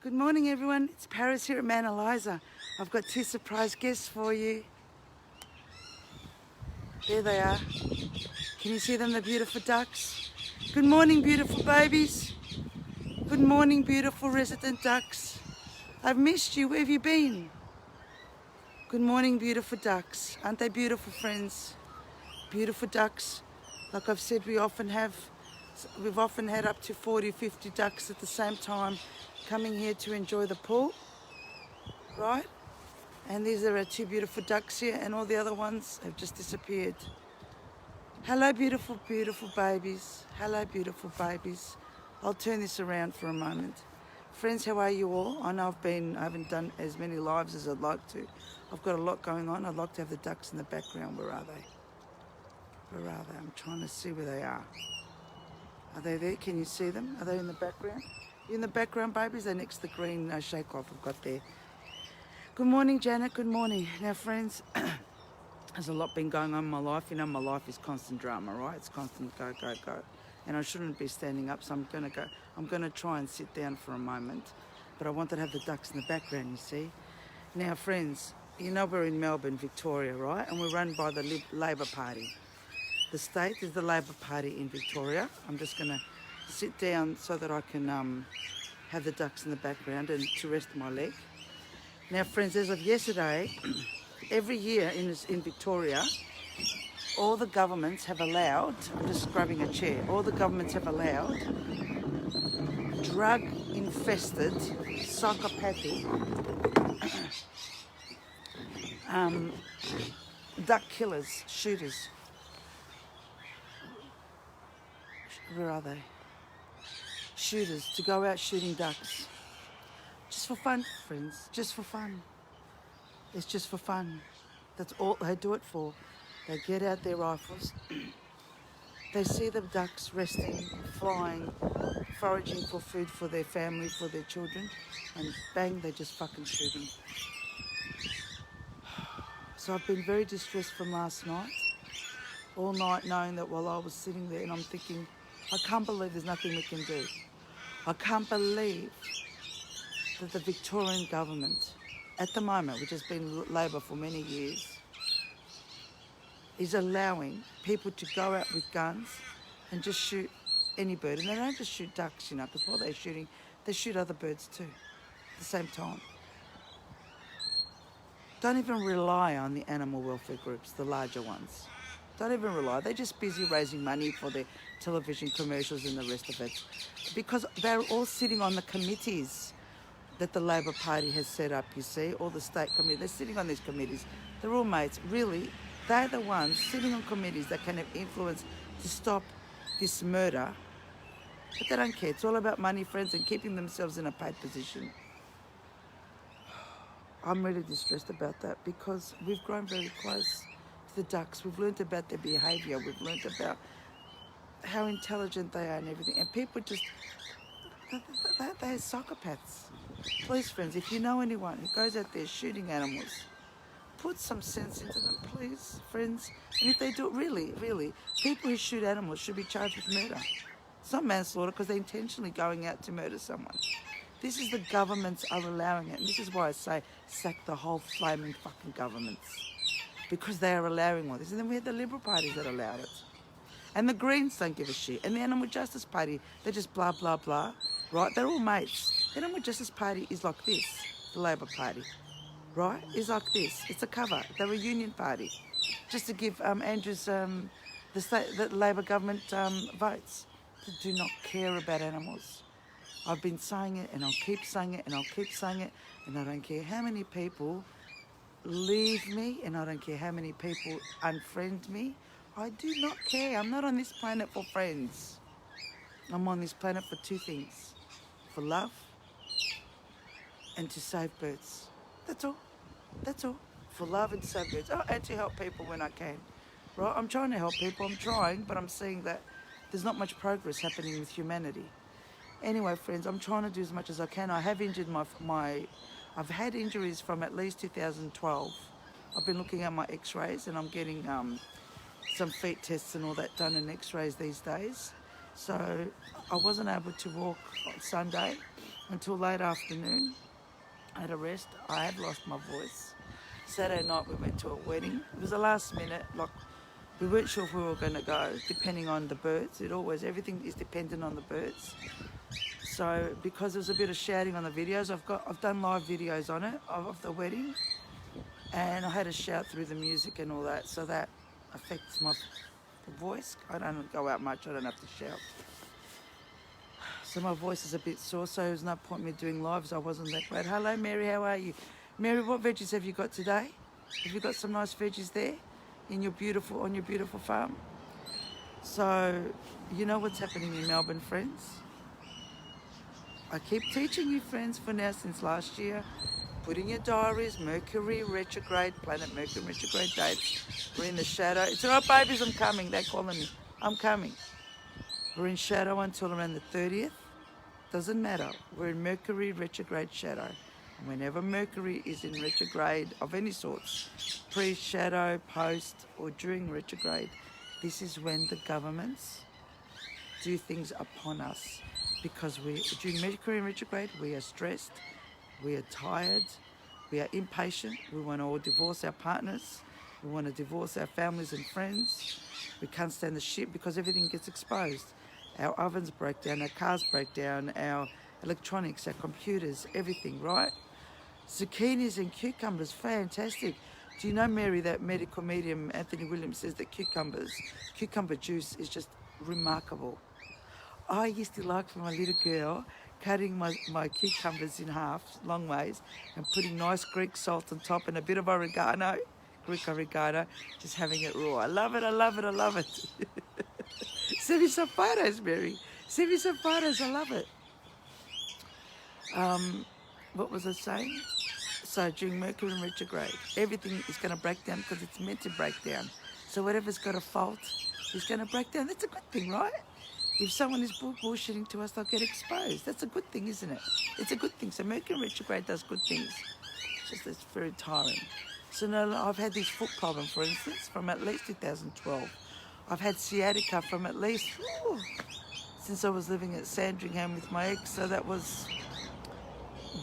Good morning, everyone. It's Paris here at Mount Eliza. I've got two surprise guests for you. There they are. Can you see them, the beautiful ducks? Good morning, beautiful babies. Good morning, beautiful resident ducks. I've missed you. Where have you been? Good morning, beautiful ducks. Aren't they beautiful, friends? Beautiful ducks. Like I've said, we've often had up to 40, 50 ducks at the same time coming here to enjoy the pool, right? And these are our two beautiful ducks here, and all the other ones have just disappeared. Hello, beautiful, beautiful babies. Hello, beautiful babies. I'll turn this around for a moment. Friends, how are you all? I know I haven't done as many lives as I'd like to. I've got a lot going on. I'd like to have the ducks in the background. Where are they? Where are they? I'm trying to see where they are. Are they there? Can you see them? Are they in the background? You in the background, babies? They're next to the green shake off I've got there. Good morning, Janet. Good morning. Now, friends, there's a lot been going on in my life. You know, my life is constant drama, right? It's constant go, go, go. And I shouldn't be standing up, so I'm going to try and sit down for a moment. But I wanted to have the ducks in the background, you see. Now, friends, you know we're in Melbourne, Victoria, right? And we're run by the Labor Party. The state is the Labor Party in Victoria. I'm just going to sit down so that I can have the ducks in the background and to rest my leg. Now, friends, as of yesterday, every year in Victoria, all the governments have allowed, I'm just grabbing a chair, all the governments have allowed drug-infested, psychopathic duck killers, shooters. Where are they? Shooters, to go out shooting ducks. Just for fun, friends, just for fun. It's just for fun. That's all they do it for. They get out their rifles, they see the ducks resting, flying, foraging for food for their family, for their children, and bang, they just fucking shoot them. So I've been very distressed from last night, all night, knowing that while I was sitting there and I'm thinking, I can't believe there's nothing we can do. I can't believe that the Victorian government, at the moment, which has been Labor for many years, is allowing people to go out with guns and just shoot any bird. And they don't just shoot ducks, you know, because while they're shooting, they shoot other birds too at the same time. Don't even rely on the animal welfare groups, the larger ones. Don't even rely. They're just busy raising money for their television commercials and the rest of it. Because they're all sitting on the committees that the Labor Party has set up, you see, all the state committees. They're sitting on these committees. They're all mates. Really, they're the ones sitting on committees that can have influence to stop this murder. But they don't care. It's all about money, friends, and keeping themselves in a paid position. I'm really distressed about that because we've grown very close to the ducks. We've learned about their behaviour. We've learned about how intelligent they are and everything. And people just, they're psychopaths. Please, friends, if you know anyone who goes out there shooting animals, put some sense into them, please, friends. And if they do it, really, people who shoot animals should be charged with murder. It's not manslaughter because they're intentionally going out to murder someone. This is the governments are allowing it. And this is why I say sack the whole flaming fucking governments. Because they are allowing all this. And then we had the Liberal parties that allowed it. And the Greens don't give a shit. And the Animal Justice Party, they're just blah, blah, blah. Right? They're all mates. The Animal Justice Party is like this. The Labor Party. Right? Is like this. It's a cover. They're a union party. Just to give Andrews the Labor government votes. They do not care about animals. I've been saying it and I'll keep saying it and I'll keep saying it, and I don't care how many people leave me and I don't care how many people unfriend me. I do not care. I'm not on this planet for friends. I'm on this planet for two things. For love and to save birds. That's all. That's all. For love and to save birds. Oh, and to help people when I can. Right? I'm trying to help people. I'm trying, but I'm seeing that there's not much progress happening with humanity. Anyway, friends, I'm trying to do as much as I can. I have injured I've had injuries from at least 2012. I've been looking at my x-rays and I'm getting some feet tests and all that done in x-rays these days. So I wasn't able to walk on Sunday. until late afternoon. I had a rest. I had lost my voice. Saturday night we went to a wedding. It was the last minute. Like, we weren't sure if we were going to go, depending on the birds. Everything is dependent on the birds. So because there was a bit of shouting on the videos, I've done live videos on it of the wedding, and I had to shout through the music and all that, so that affects my voice. I don't go out much. I don't have to shout. So my voice is a bit sore, so there's no point me doing lives. I wasn't that great. Hello, Mary, how are you? Mary, what veggies have you got today? Have you got some nice veggies there on your beautiful farm? So, you know what's happening in Melbourne, friends? I keep teaching you, friends, for now since last year. Put in your diaries, Mercury retrograde, planet Mercury retrograde dates. We're in the shadow. It's all right, babies, I'm coming. They're calling me. I'm coming. We're in shadow until around the 30th. Doesn't matter. We're in Mercury retrograde shadow. And whenever Mercury is in retrograde of any sorts, pre-shadow, post, or during retrograde, this is when the governments do things upon us. Because during Mercury in retrograde, we are stressed, we are tired, we are impatient, we want to all divorce our partners, we want to divorce our families and friends, we can't stand the shit because everything gets exposed. Our ovens break down, our cars break down, our electronics, our computers, everything, right? Zucchinis and cucumbers, fantastic. Do you know, Mary, that medical medium Anthony Williams says that cucumber juice is just remarkable. I used to like, for my little girl, cutting my cucumbers in half, long ways, and putting nice Greek salt on top and a bit of oregano, Greek oregano, just having it raw. I love it, I love it, I love it. Send me some photos, Mary. Send me some photos, I love it. What was I saying? So during Mercury retrograde, everything is going to break down because it's meant to break down. So whatever's got a fault is going to break down. That's a good thing, right? If someone is bullshitting to us, they'll get exposed. That's a good thing, isn't it? It's a good thing. So Mercury retrograde does good things. It's just it's very tiring. So now I've had this foot problem, for instance, from at least 2012. I've had sciatica from at least, since I was living at Sandringham with my ex. So that was,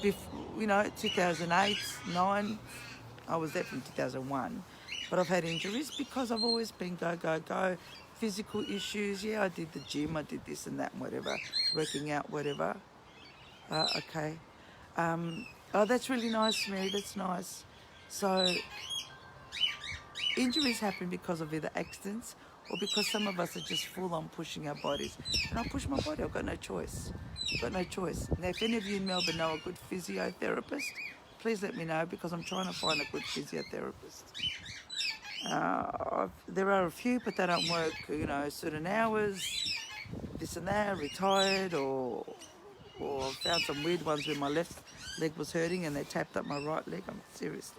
2008, 9. I was there from 2001. But I've had injuries because I've always been go, go, go. Physical issues, yeah, I did the gym, I did this and that and whatever, working out, whatever. Okay. Oh, that's really nice, Mary, that's nice. So, injuries happen because of either accidents or because some of us are just full on pushing our bodies. And I push my body, I've got no choice. Now, if any of you in Melbourne know a good physiotherapist, please let me know because I'm trying to find a good physiotherapist. There are a few, but they don't work, certain hours, this and that, retired, or found some weird ones where my left leg was hurting and they tapped up my right leg. I'm serious.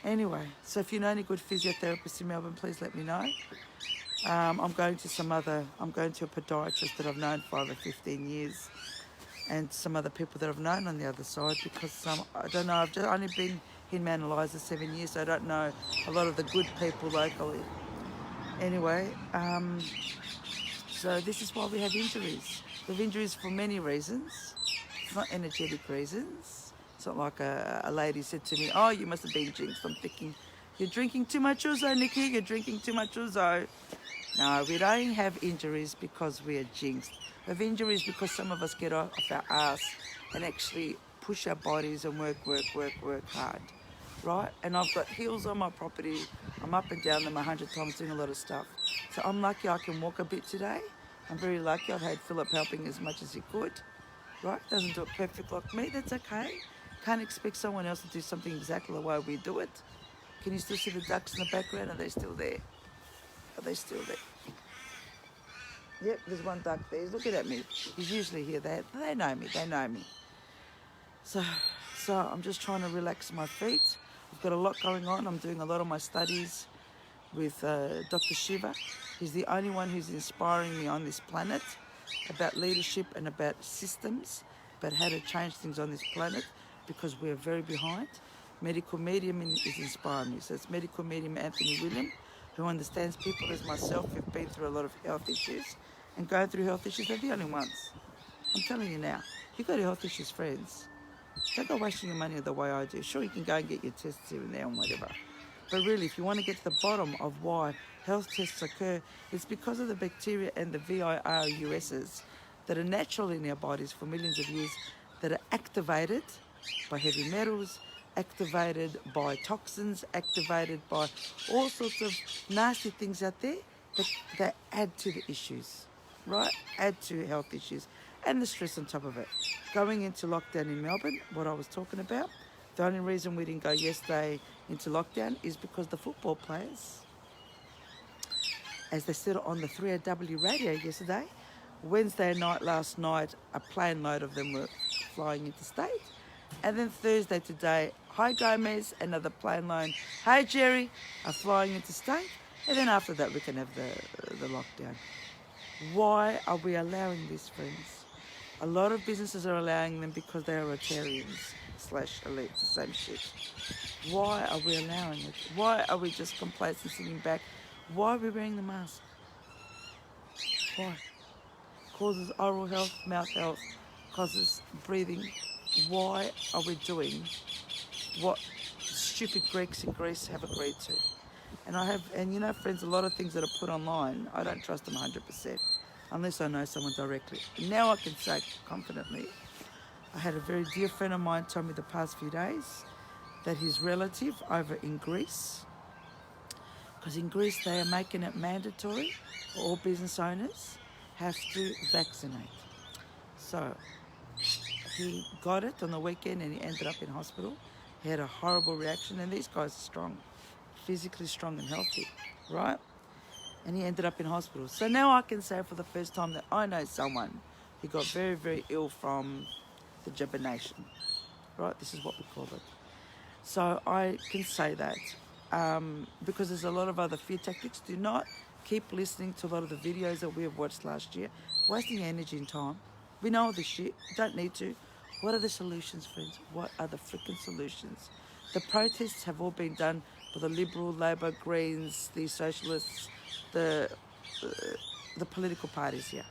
Anyway, so if you know any good physiotherapists in Melbourne, please let me know. I'm going to a podiatrist that I've known for over 15 years and some other people that I've known on the other side because I don't know, I've just only been in Mount Eliza 7 years, so I don't know a lot of the good people locally. Anyway, so this is why we have injuries. We have injuries for many reasons. It's not energetic reasons. It's not like a lady said to me, oh, you must have been jinxed. I'm thinking, you're drinking too much ouzo, Nikki, you're drinking too much ouzo. No, we don't have injuries because we are jinxed. We have injuries because some of us get off our ass and actually push our bodies and work hard, right? And I've got hills on my property. I'm up and down them 100 times doing a lot of stuff. So I'm lucky I can walk a bit today. I'm very lucky. I've had Philip helping as much as he could, right? Doesn't do it perfect like me. That's okay. Can't expect someone else to do something exactly the way we do it. Can you still see the ducks in the background? Are they still there? Are they still there? Yep, there's one duck there. He's looking at me. He's usually here. They know me. They know me. So I'm just trying to relax my feet. I've got a lot going on. I'm doing a lot of my studies with Dr. Shiva. He's the only one who's inspiring me on this planet about leadership and about systems, about how to change things on this planet because we're very behind. Medical medium is inspiring me. So it's medical medium Anthony Williams, who understands people as myself who've been through a lot of health issues and go through health issues. They're the only ones. I'm telling you now. you got health issues, friends, don't go wasting your money the way I do. Sure, you can go and get your tests here and there and whatever. But really, if you want to get to the bottom of why health tests occur, it's because of the bacteria and the viruses that are natural in our bodies for millions of years, that are activated by heavy metals, activated by toxins, activated by all sorts of nasty things out there that add to the issues, right? Add to health issues and the stress on top of it. Going into lockdown in Melbourne, what I was talking about, the only reason we didn't go yesterday into lockdown is because the football players, as they said on the 3AW radio yesterday, Wednesday night, last night, a plane load of them were flying interstate. And then Thursday today, hi Gomez, another plane load, hey Jerry, are flying interstate. And then after that, we can have the lockdown. Why are we allowing this, friends? A lot of businesses are allowing them because they are Rotarians / elites, the same shit. Why are we allowing it? Why are we just complacent sitting back? Why are we wearing the mask? Why? Causes oral health, mouth health, causes breathing. Why are we doing what stupid Greeks in Greece have agreed to? And you know, friends, a lot of things that are put online, I don't trust them 100%, unless I know someone directly. Now I can say confidently, I had a very dear friend of mine tell me the past few days that his relative over in Greece, because in Greece they are making it mandatory for all business owners have to vaccinate. So he got it on the weekend and he ended up in hospital. He had a horrible reaction, and these guys are strong, physically strong and healthy, right? And he ended up in hospital. So now I can say for the first time that I know someone who got very, very ill from the jabination, right? This is what we call it. So I can say that because there's a lot of other fear tactics. Do not keep listening to a lot of the videos that we have watched last year, wasting energy and time. We know all this shit. Don't need to. What are the solutions, friends? What are the freaking solutions? The protests have all been done by the Liberal, Labor, Greens, the Socialists, the political parties here.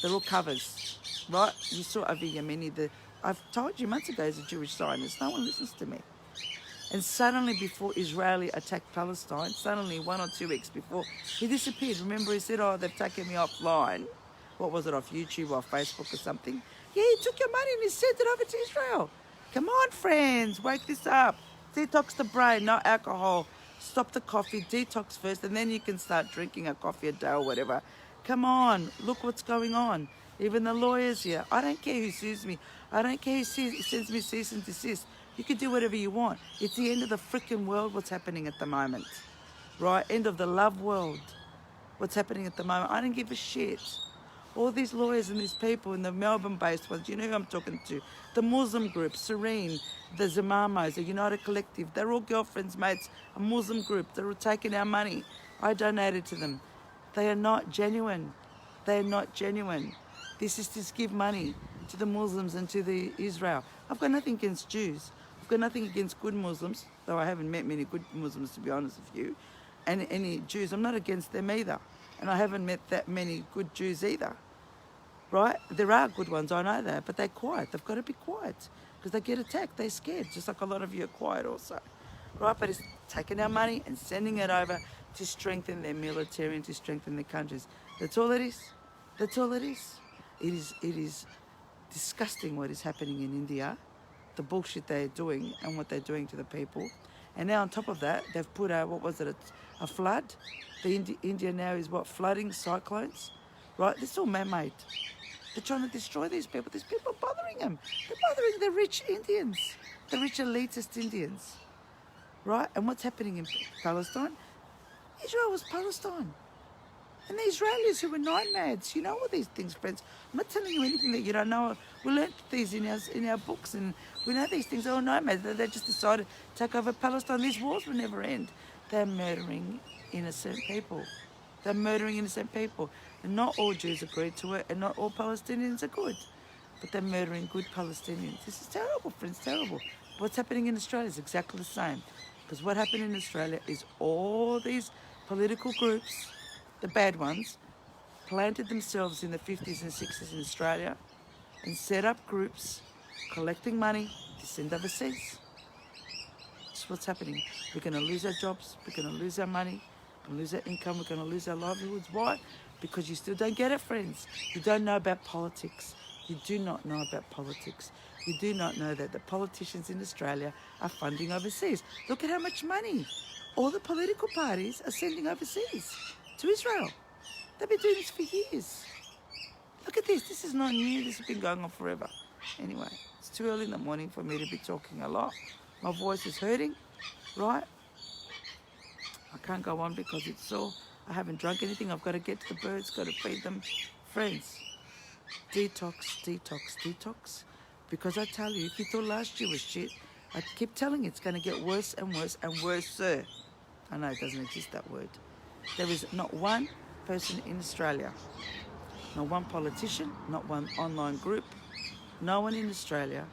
They're all covers, right? You saw Avi Yemeni. I've told you months ago he's a Jewish Zionist. No one listens to me. And suddenly, before Israeli attacked Palestine, suddenly 1 or 2 weeks before, he disappeared. Remember, he said, oh, they've taken me offline. What was it, off YouTube or Facebook or something? Yeah, he took your money and he sent it over to Israel. Come on, friends, wake this up. Detox the brain, no alcohol. Stop the coffee, detox first, and then you can start drinking a coffee a day or whatever. Come on, look what's going on. Even the lawyers here. I don't care who sues me. I don't care who sends me cease and desist. You can do whatever you want. It's the end of the freaking world, what's happening at the moment. Right? End of the love world. What's happening at the moment. I don't give a shit. All these lawyers and these people in the Melbourne-based ones, you know who I'm talking to. The Muslim group, Serene, the Zamamos, the United Collective. They're all girlfriends, mates, a Muslim group. They're all taking our money. I donated to them. They are not genuine. They are not genuine. This is to give money to the Muslims and to the Israel. I've got nothing against Jews. I've got nothing against good Muslims, though I haven't met many good Muslims, to be honest with you. And any Jews, I'm not against them either. And I haven't met that many good Jews either. Right? There are good ones, I know that, but they're quiet. They've got to be quiet because they get attacked. They're scared, just like a lot of you are quiet also. Right? But it's taking our money and sending it over to strengthen their military and to strengthen their countries. That's all it is. That's all it is. It is disgusting what is happening in India, the bullshit they're doing and what they're doing to the people. And now on top of that, they've put out, what was it, a flood? India now is what, flooding, cyclones? Right? This is all man-made. They're trying to destroy these people. These people are bothering them. They're bothering the rich Indians, the rich elitist Indians. Right? And what's happening in Palestine? Israel was Palestine. And the Israelis who were nomads, you know all these things, friends. I'm not telling you anything that you don't know. We learnt these in our books, and we know these things are all nomads. They just decided to take over Palestine. These wars will never end. They're murdering innocent people. They're murdering innocent people. And not all Jews agreed to it, and not all Palestinians are good. But they're murdering good Palestinians. This is terrible, friends, terrible. What's happening in Australia is exactly the same. Because what happened in Australia is all these political groups, the bad ones, planted themselves in the 50s and 60s in Australia and set up groups collecting money to send overseas. That's what's happening. We're going to lose our jobs. We're going to lose our money. We're going to lose our income. We're going to lose our livelihoods. Why? Because you still don't get it, friends. You don't know about politics. You do not know about politics. You do not know that the politicians in Australia are funding overseas. Look at how much money all the political parties are sending overseas to Israel. They've been doing this for years. Look at this. This is not new. This has been going on forever. Anyway, it's too early in the morning for me to be talking a lot. My voice is hurting, right? I can't go on because it's sore. I haven't drunk anything. I've got to get to the birds, got to feed them. Friends, detox, detox, detox. Because I tell you, if you thought last year was shit, I keep telling you it's going to get worse and worse and worse, sir. I know it doesn't exist, that word. There is not one person in Australia, not one politician, not one online group, no one in Australia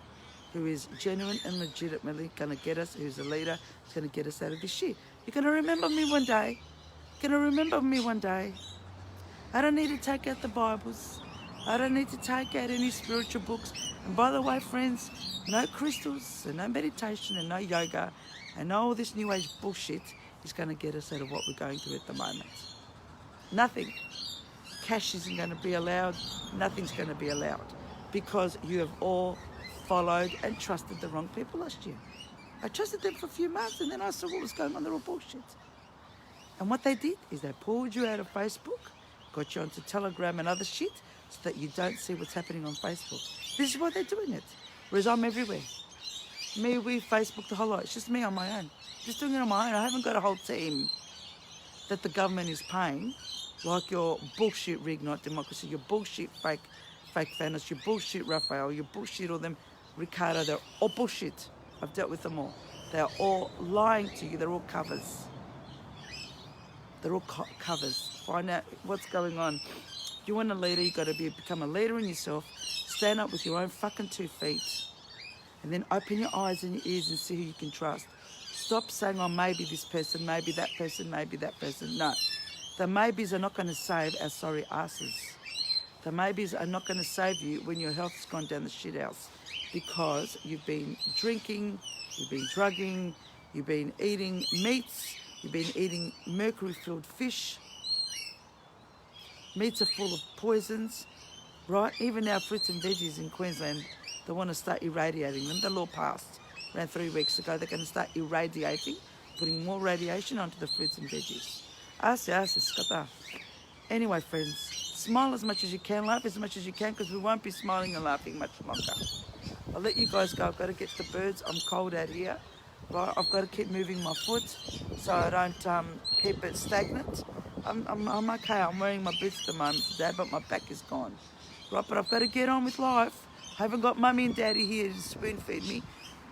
who is genuine and legitimately going to get us, who's a leader, is going to get us out of this shit. You're going to remember me one day. You're going to remember me one day. I don't need to take out the Bibles. I don't need to take out any spiritual books. And by the way, friends, no crystals and no meditation and no yoga and no all this new age bullshit is going to get us out of what we're going through at the moment. Nothing. Cash isn't going to be allowed. Nothing's going to be allowed because you have all followed and trusted the wrong people last year. I trusted them for a few months and then I saw what was going on. They're all bullshit. And what they did is they pulled you out of Facebook, got you onto Telegram and other shit so that you don't see what's happening on Facebook. This is why they're doing it. Whereas I'm everywhere. Me, we, Facebook, the whole lot. It's just me on my own. Just doing it on my own. I haven't got a whole team that the government is paying, like your bullshit rig, not democracy, your bullshit fake Thanos, your bullshit Raphael, your bullshit all them Ricardo. They're all bullshit. I've dealt with them all. They are all lying to you. They're all covers. They're all covers. Find out what's going on. If you want a leader, you've got to become a leader in yourself. Stand up with your own fucking 2 feet. And then open your eyes and your ears and see who you can trust. Stop saying, oh, maybe this person, maybe that person, maybe that person. No. The maybes are not going to save our sorry asses. The maybes are not going to save you when your health's gone down the shit house because you've been drinking, you've been drugging, you've been eating meats, you've been eating mercury-filled fish. Meats are full of poisons, right? Even our fruits and veggies in Queensland, they want to start irradiating them. The law passed around 3 weeks ago. They're going to start irradiating, putting more radiation onto the fruits and veggies. Anyway, friends, smile as much as you can, laugh as much as you can, because we won't be smiling and laughing much longer. I'll let you guys go. I've got to get to the birds. I'm cold out here. Right? I've got to keep moving my foot so I don't keep it stagnant. I'm okay. I'm wearing my boots at the moment today, but my back is gone. Right, but I've got to get on with life. I haven't got mummy and daddy here to spoon feed me.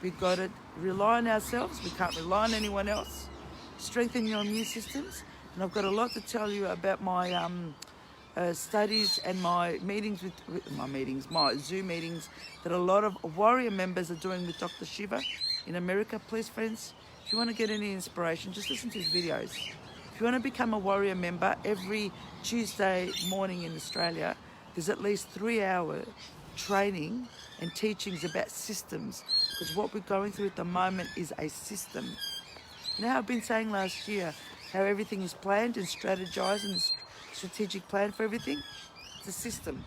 We've got to rely on ourselves. We can't rely on anyone else. Strengthen your immune systems. And I've got a lot to tell you about my studies and my meetings my Zoom meetings that a lot of warrior members are doing with Dr. Shiva in America. Please, friends, if you want to get any inspiration, just listen to his videos. If you want to become a warrior member, every Tuesday morning in Australia, there's at least 3-hour training and teachings about systems, because what we're going through at the moment is a system. Now, I've been saying last year how everything is planned and strategized and strategic plan for everything. It's a system.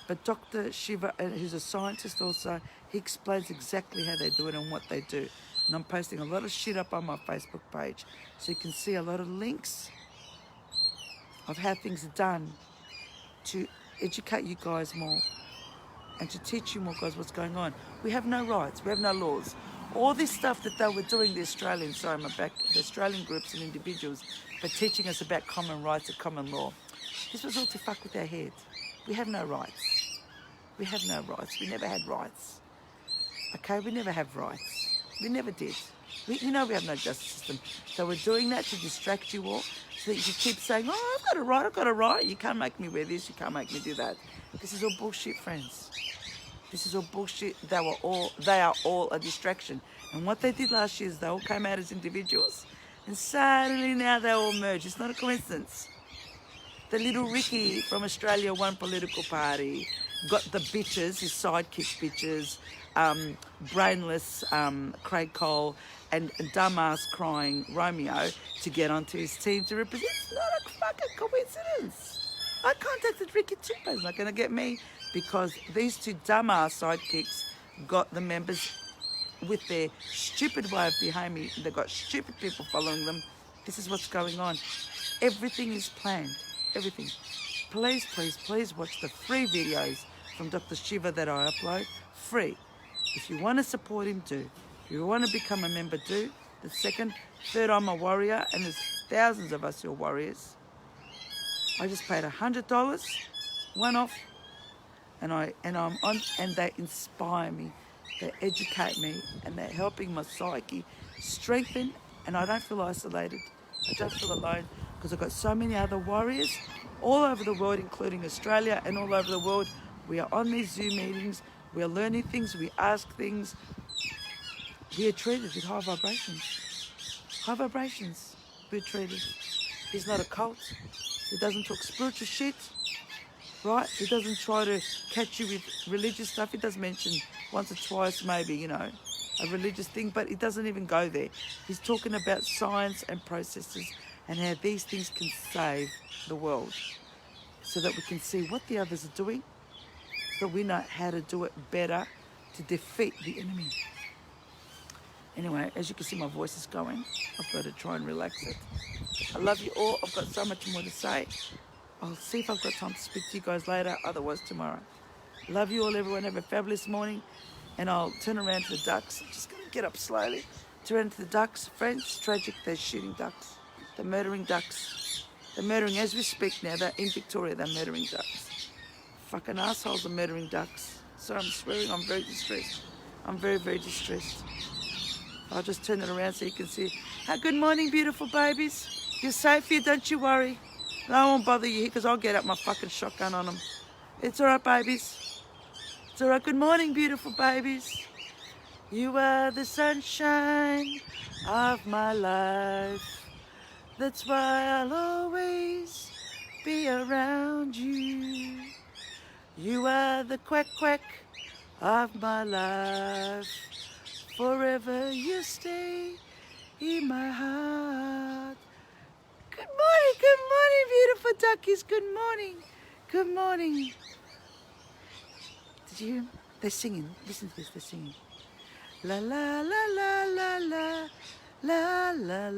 But Dr. Shiva, who's a scientist also, he explains exactly how they do it and what they do. And I'm posting a lot of shit up on my Facebook page, so you can see a lot of links of how things are done to educate you guys more and to teach you more guys what's going on. We have no rights, we have no laws. All this stuff that they were doing, the Australian groups and individuals, but teaching us about common rights and common law. This was all to fuck with our head. We have no rights. We have no rights. We never had rights. Okay, we never have rights. We never did. We have no justice system. So we're doing that to distract you all, so that you keep saying, oh, I've got a right. You can't make me wear this. You can't make me do that. This is all bullshit, friends. This is all bullshit. They are all a distraction. And what they did last year is they all came out as individuals, and suddenly now they all merge. It's not a coincidence. The little Ricky from Australia, one political party. got the bitches, his sidekick bitches, brainless Craig Cole, and dumbass crying Romeo to get onto his team to represent. It's not a fucking coincidence. I contacted Ricky Timbo. He's not going to get me because these two dumbass sidekicks got the members with their stupid way of behaving. They've got stupid people following them. This is what's going on. Everything is planned. Everything. Please, please, please watch the free videos from Dr. Shiva that I upload. Free. If you want to support him, do. If you want to become a member, do. The second, third, I'm a warrior, and there's thousands of us who are warriors. I just paid $100, one off, and I'm on, and they inspire me. They educate me, and they're helping my psyche strengthen, and I don't feel isolated. I don't feel alone because I've got so many other warriors all over the world, including Australia and all over the world. We are on these Zoom meetings. We are learning things. We ask things. We are treated with high vibrations. High vibrations. We're treated. He's not a cult. He doesn't talk spiritual shit. Right? He doesn't try to catch you with religious stuff. He does mention once or twice maybe, you know, a religious thing, but he doesn't even go there. He's talking about science and processes and how these things can save the world so that we can see what the others are doing, so we know how to do it better to defeat the enemy. Anyway, as you can see, my voice is going. I've got to try and relax it. I love you all. I've got so much more to say. I'll see if I've got time to speak to you guys later, otherwise tomorrow. Love you all, everyone. Have a fabulous morning. And I'll turn around to the ducks. Just going to get up slowly. Turn to the ducks. Friends, tragic. They're shooting ducks. They're murdering ducks. They're murdering as we speak now. They're in Victoria. They're murdering ducks. Fucking assholes are murdering ducks. So I'm swearing. I'm very distressed. I'm very, very distressed. I'll just turn it around so you can see. Good morning, beautiful babies. You're safe here. Don't you worry. I won't bother you here because I'll get up my fucking shotgun on them. It's all right, babies. It's all right. Good morning, beautiful babies. You are the sunshine of my life. That's why I'll always be around you. You are the quack quack of my life. Forever you stay in my heart. Good morning, beautiful duckies. Good morning. Good morning. Did you hear them? They're singing. Listen to this, they're singing. La la la la la la la la la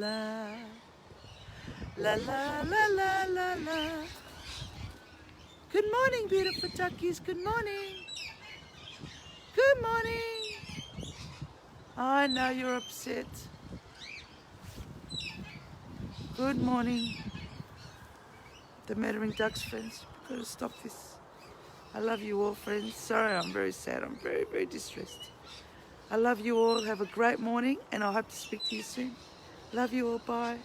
la la la la la la. Good morning, beautiful duckies. Good morning. Good morning. I know you're upset. Good morning. The murdering ducks, friends. We've got to stop this. I love you all, friends. Sorry, I'm very sad. I'm very, very distressed. I love you all. Have a great morning, and I hope to speak to you soon. Love you all. Bye.